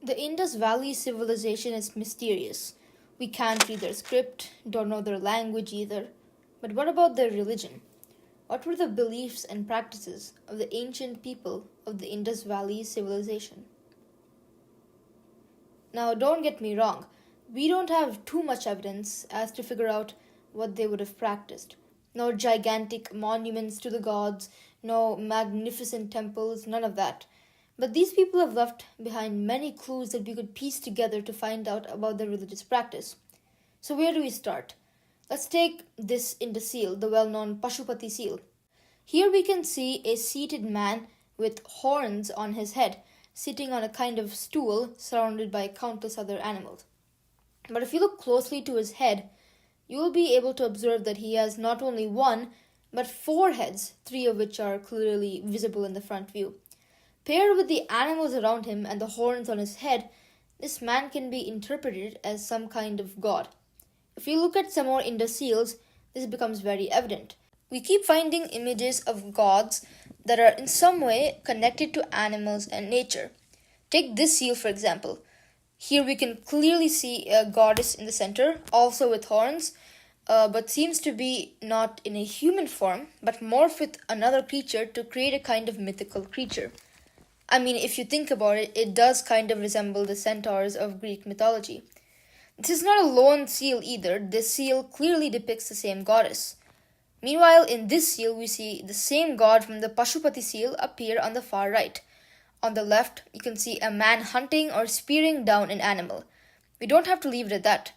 The Indus Valley civilization is mysterious. We can't read their script, don't know their language either. But what about their religion? What were the beliefs and practices of the ancient people of the Indus Valley civilization? Now, don't get me wrong, we don't have too much evidence as to figure out what they would have practiced. No gigantic monuments to the gods, no magnificent temples, none of that. But these people have left behind many clues that we could piece together to find out about their religious practice. So, where do we start? Let's take this Indus seal, the well known Pashupati seal. Here we can see a seated man with horns on his head, sitting on a kind of stool surrounded by countless other animals. But if you look closely to his head, you will be able to observe that he has not only one, but four heads, three of which are clearly visible in the front view. Paired with the animals around him and the horns on his head, this man can be interpreted as some kind of god. If you look at some more Indus seals, this becomes very evident. We keep finding images of gods that are in some way connected to animals and nature. Take this seal, for example. Here we can clearly see a goddess in the center, also with horns, but seems to be not in a human form, but morph with another creature to create a kind of mythical creature. I mean, if you think about it, it does kind of resemble the centaurs of Greek mythology. This is not a lone seal either. This seal clearly depicts the same goddess. Meanwhile, in this seal, we see the same god from the Pashupati seal appear on the far right. On the left, you can see a man hunting or spearing down an animal. We don't have to leave it at that.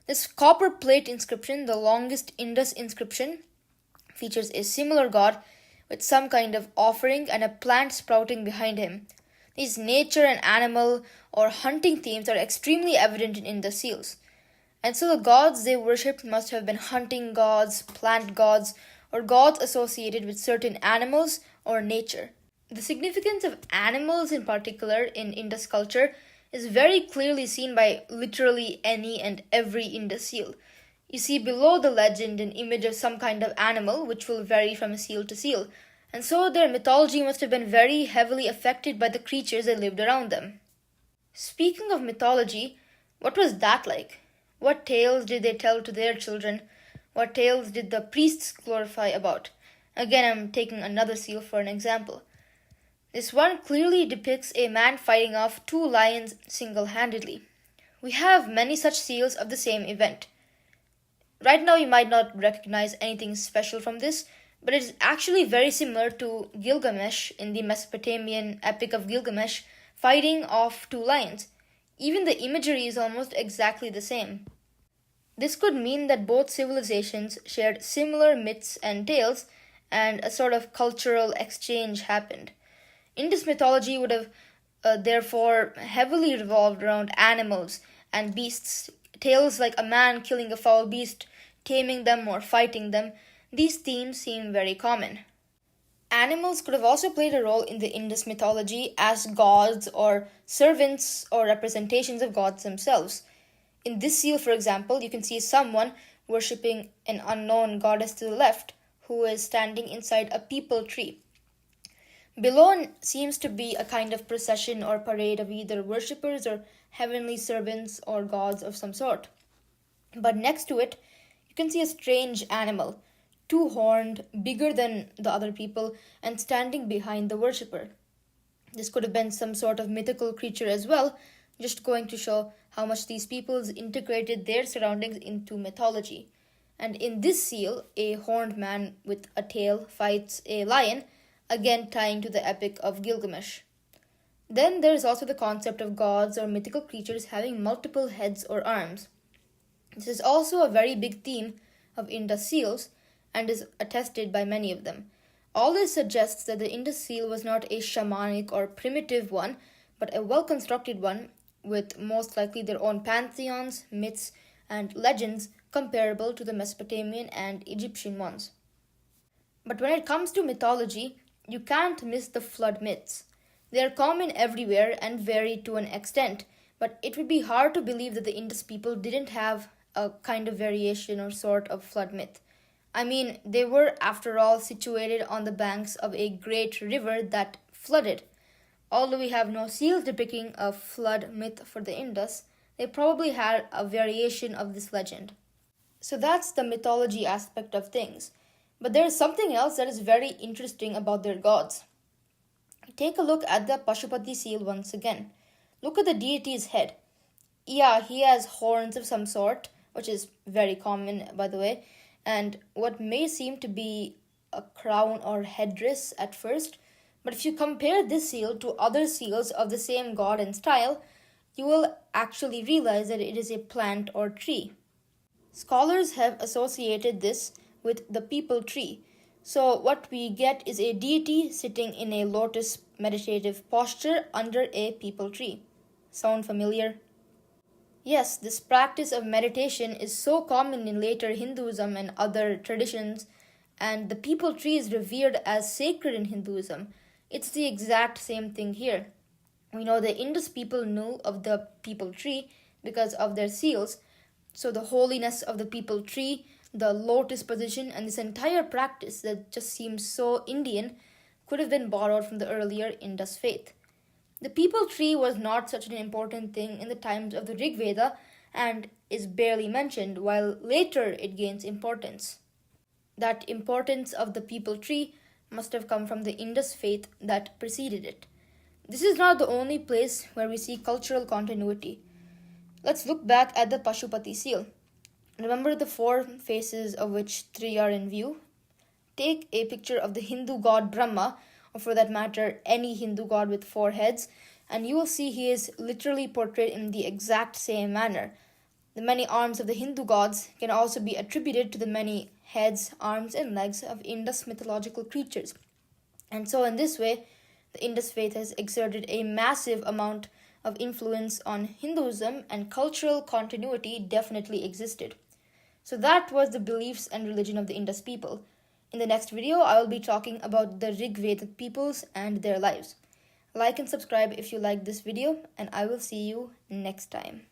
This copper plate inscription, the longest Indus inscription, features a similar god with some kind of offering and a plant sprouting behind him. These nature and animal or hunting themes are extremely evident in Indus seals. And so the gods they worshipped must have been hunting gods, plant gods, or gods associated with certain animals or nature. The significance of animals in particular in Indus culture is very clearly seen by literally any and every Indus seal. You see below the legend an image of some kind of animal which will vary from seal to seal, and so their mythology must have been very heavily affected by the creatures that lived around them. Speaking of mythology, what was that like? What tales did they tell to their children? What tales did the priests glorify about? Again, I'm taking another seal for an example. This one clearly depicts a man fighting off two lions single-handedly. We have many such seals of the same event. Right now, you might not recognize anything special from this, but it is actually very similar to Gilgamesh in the Mesopotamian Epic of Gilgamesh fighting off two lions. Even the imagery is almost exactly the same. This could mean that both civilizations shared similar myths and tales, and a sort of cultural exchange happened. Indus mythology would have therefore heavily revolved around animals and beasts. Tales like a man killing a foul beast, taming them, or fighting them, these themes seem very common. Animals could have also played a role in the Indus mythology as gods or servants or representations of gods themselves. In this seal, for example, you can see someone worshipping an unknown goddess to the left who is standing inside a peepal tree. Below seems to be a kind of procession or parade of either worshippers or heavenly servants or gods of some sort. But next to it, you can see a strange animal, two-horned, bigger than the other people, and standing behind the worshipper. This could have been some sort of mythical creature as well, just going to show how much these peoples integrated their surroundings into mythology. And in this seal, a horned man with a tail fights a lion, again tying to the epic of Gilgamesh. Then there is also the concept of gods or mythical creatures having multiple heads or arms. This is also a very big theme of Indus seals and is attested by many of them. All this suggests that the Indus seal was not a shamanic or primitive one, but a well-constructed one with most likely their own pantheons, myths, and legends comparable to the Mesopotamian and Egyptian ones. But when it comes to mythology, you can't miss the flood myths. They are common everywhere and vary to an extent, but it would be hard to believe that the Indus people didn't have a kind of variation or sort of flood myth. I mean, they were, after all, situated on the banks of a great river that flooded. Although we have no seals depicting a flood myth for the Indus, they probably had a variation of this legend. So that's the mythology aspect of things. But there is something else that is very interesting about their gods. Take a look at the Pashupati seal once again. Look at the deity's head. Yeah, he has horns of some sort, which is very common, by the way, and what may seem to be a crown or headdress at first. But if you compare this seal to other seals of the same god and style, you will actually realize that it is a plant or tree. Scholars have associated this with the peepal tree. So, what we get is a deity sitting in a lotus meditative posture under a peepal tree. Sound familiar? Yes, this practice of meditation is so common in later Hinduism and other traditions, and the peepal tree is revered as sacred in Hinduism. It's the exact same thing here. We know the Indus people knew of the peepal tree because of their seals, so the holiness of the peepal tree, the lotus position, and this entire practice that just seems so Indian could have been borrowed from the earlier Indus faith. The peepal tree was not such an important thing in the times of the Rig Veda and is barely mentioned, while later it gains importance. That importance of the peepal tree must have come from the Indus faith that preceded it. This is not the only place where we see cultural continuity. Let's look back at the Pashupati seal. Remember the four faces of which three are in view? Take a picture of the Hindu god Brahma, or for that matter, any Hindu god with four heads, and you will see he is literally portrayed in the exact same manner. The many arms of the Hindu gods can also be attributed to the many heads, arms, and legs of Indus mythological creatures. And so, in this way, the Indus faith has exerted a massive amount of influence on Hinduism, and cultural continuity definitely existed. So, that was the beliefs and religion of the Indus people. In the next video, I will be talking about the Rig Vedic peoples and their lives. Like and subscribe if you like this video, and I will see you next time.